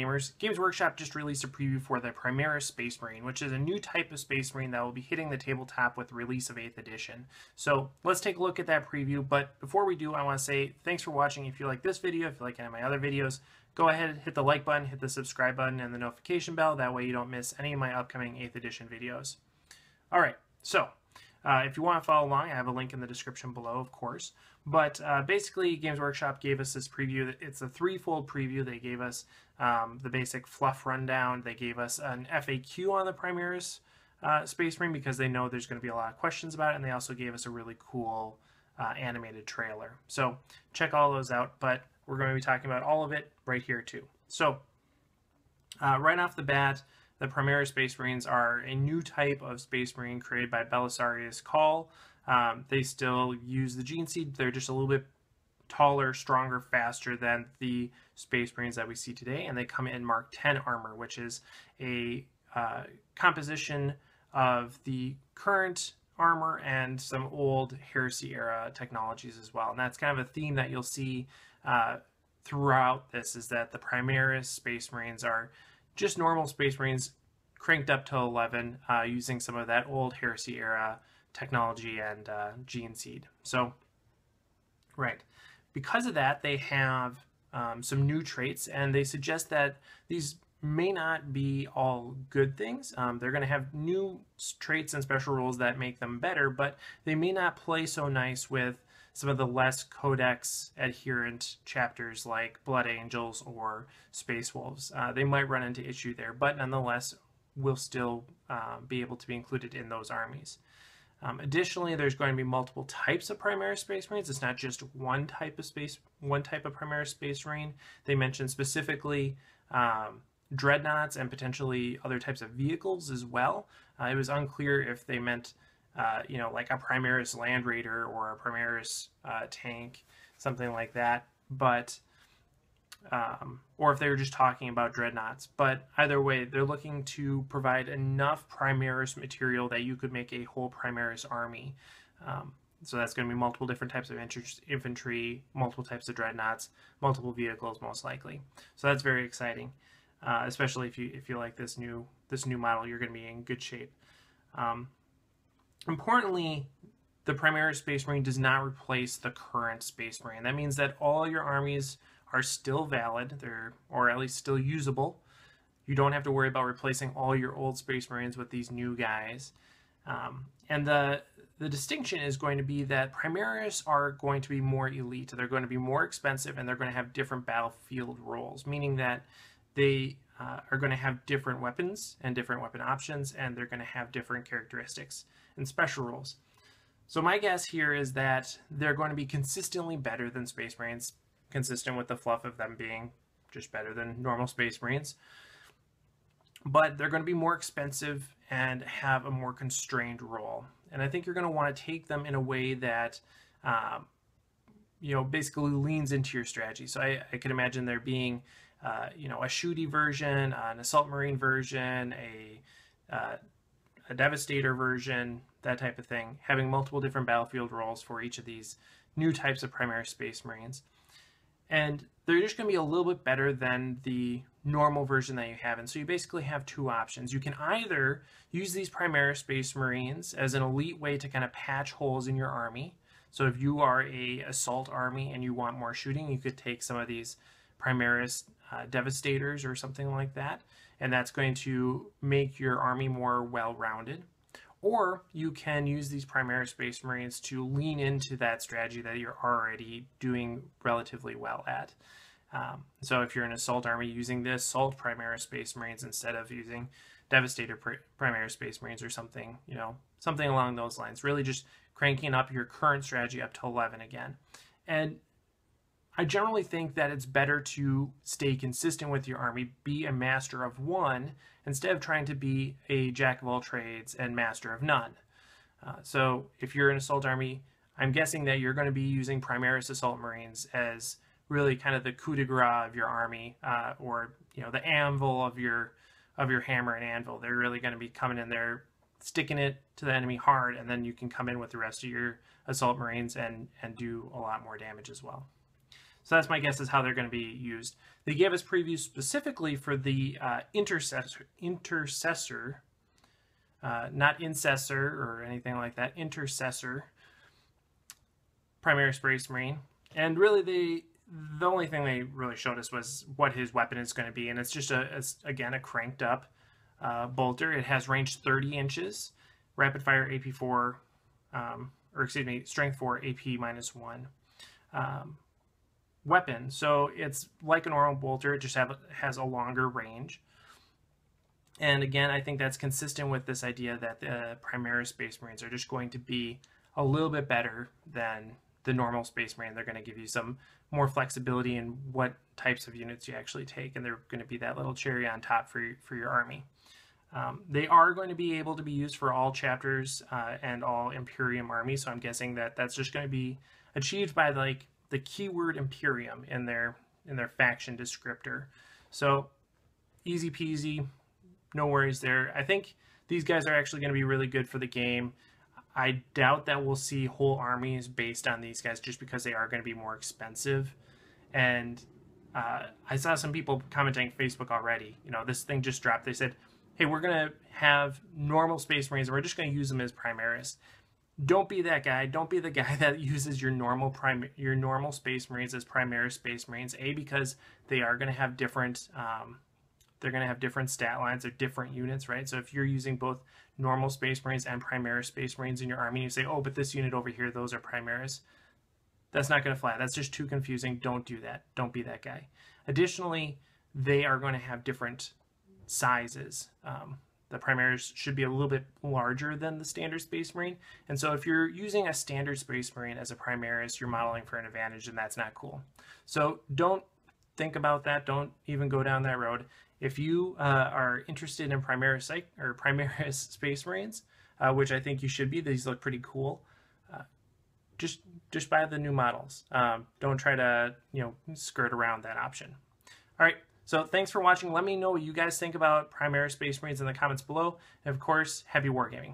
Wargamers. Games Workshop just released a preview for the Primaris Space Marine, which is a new type of Space Marine that will be hitting the tabletop with the release of 8th edition. So let's take a look at that preview, but before we do, I want to say thanks for watching. If you like this video, if you like any of my other videos, go ahead, hit the like button, hit the subscribe button, and the notification bell. That way you don't miss any of my upcoming 8th edition videos. Alright, so if you want to follow along, I have a link in the description below, of course. But basically, Games Workshop gave us this preview. It's a threefold preview. They gave us the basic fluff rundown. They gave us an FAQ on the Primaris Space Marine because they know there's going to be a lot of questions about it. And they also gave us a really cool animated trailer. So check all those out. But we're going to be talking about all of it right here, too. So right off the bat, the Primaris Space Marines are a new type of Space Marine created by Belisarius Cawl. They still use the gene seed. They're just a little bit taller, stronger, faster than the Space Marines that we see today, and they come in Mark 10 armor, which is a composition of the current armor and some old Heresy era technologies as well. And that's kind of a theme that you'll see throughout this, is that the Primaris Space Marines are just normal Space Marines cranked up to 11 using some of that old Heresy era technology and gene seed. So, right. Because of that, they have some new traits, and they suggest that these may not be all good things. They're going to have new traits and special rules that make them better, but they may not play so nice with some of the less codex adherent chapters like Blood Angels or Space Wolves. They might run into issue there, but nonetheless will still be able to be included in those armies. Additionally, there's going to be multiple types of Primaris Space Marines. It's not just one type of Primaris Space Marine. They mentioned specifically dreadnoughts and potentially other types of vehicles as well. It was unclear if they meant like a Primaris Land Raider or a Primaris tank, something like that, but or if they were just talking about dreadnoughts. But either way, they're looking to provide enough Primaris material that you could make a whole Primaris army. So that's going to be multiple different types of infantry, multiple types of dreadnoughts, multiple vehicles most likely. So that's very exciting, especially if you like this new model. You're going to be in good shape. Importantly, the Primaris Space Marine does not replace the current Space Marine. That means that all your armies are still valid, or at least still usable. You don't have to worry about replacing all your old Space Marines with these new guys. And the distinction is going to be that Primaris are going to be more elite. They're going to be more expensive, and they're going to have different battlefield roles, meaning that they are going to have different weapons and different weapon options, and they're going to have different characteristics and special rules. So my guess here is that they're going to be consistently better than Space Marines, consistent with the fluff of them being just better than normal Space Marines. But they're going to be more expensive and have a more constrained role. And I think you're going to want to take them in a way that basically leans into your strategy. So I could imagine there being a shooty version, an assault marine version, a devastator version, that type of thing, having multiple different battlefield roles for each of these new types of Primaris Space Marines. And they're just going to be a little bit better than the normal version that you have. And so you basically have two options. You can either use these Primaris Space Marines as an elite way to kind of patch holes in your army. So if you are a assault army and you want more shooting, you could take some of these Primaris Devastators or something like that, and that's going to make your army more well-rounded. Or you can use these Primaris Space Marines to lean into that strategy that you're already doing relatively well at. So if you're an assault army, using the assault Primaris Space Marines instead of using Devastator Primaris Space Marines or something, something along those lines. Really just cranking up your current strategy up to 11 again. And I generally think that it's better to stay consistent with your army, be a master of one, instead of trying to be a jack of all trades and master of none. So if you're an assault army, I'm guessing that you're going to be using Primaris Assault Marines as really kind of the coup de grace of your army, or the anvil of your hammer and anvil. They're really going to be coming in there, sticking it to the enemy hard, and then you can come in with the rest of your assault marines and do a lot more damage as well. So that's my guess is how they're going to be used. They gave us previews specifically for the intercessor, not incessor or anything like that, intercessor Primaris Space Marine. And really the only thing they really showed us was what his weapon is going to be, and it's just again a cranked up bolter. It has range 30 inches, rapid fire AP4, or excuse me, strength 4, AP -1 weapon. So it's like a normal bolter, it just has a longer range. And again, I think that's consistent with this idea that the Primaris Space Marines are just going to be a little bit better than the normal Space Marine. They're going to give you some more flexibility in what types of units you actually take, and they're going to be that little cherry on top for your army. They are going to be able to be used for all chapters and all Imperium armies, so I'm guessing that that's just going to be achieved by like the keyword Imperium in their faction descriptor. So easy peasy, no worries there. I think these guys are actually going to be really good for the game. I doubt that we'll see whole armies based on these guys just because they are going to be more expensive. And I saw some people commenting on Facebook already. You know, this thing just dropped. They said, hey, we're going to have normal Space Marines and we're just going to use them as Primaris. Don't be that guy. Don't be the guy that uses your normal Space Marines as Primaris Space Marines. Because they are going to have different stat lines or different units, right? So if you're using both normal Space Marines and Primaris Space Marines in your army, and you say, oh, but this unit over here, those are Primaris, that's not going to fly. That's just too confusing. Don't do that. Don't be that guy. Additionally, they are going to have different sizes. The Primaris should be a little bit larger than the standard Space Marine. And so if you're using a standard Space Marine as a Primaris, you're modeling for an advantage, and that's not cool. So don't think about that. Don't even go down that road. If you are interested in Primaris Space Marines, which I think you should be, these look pretty cool, just buy the new models. Don't try to skirt around that option. All right, so thanks for watching. Let me know what you guys think about Primaris Space Marines in the comments below. And of course, happy wargaming.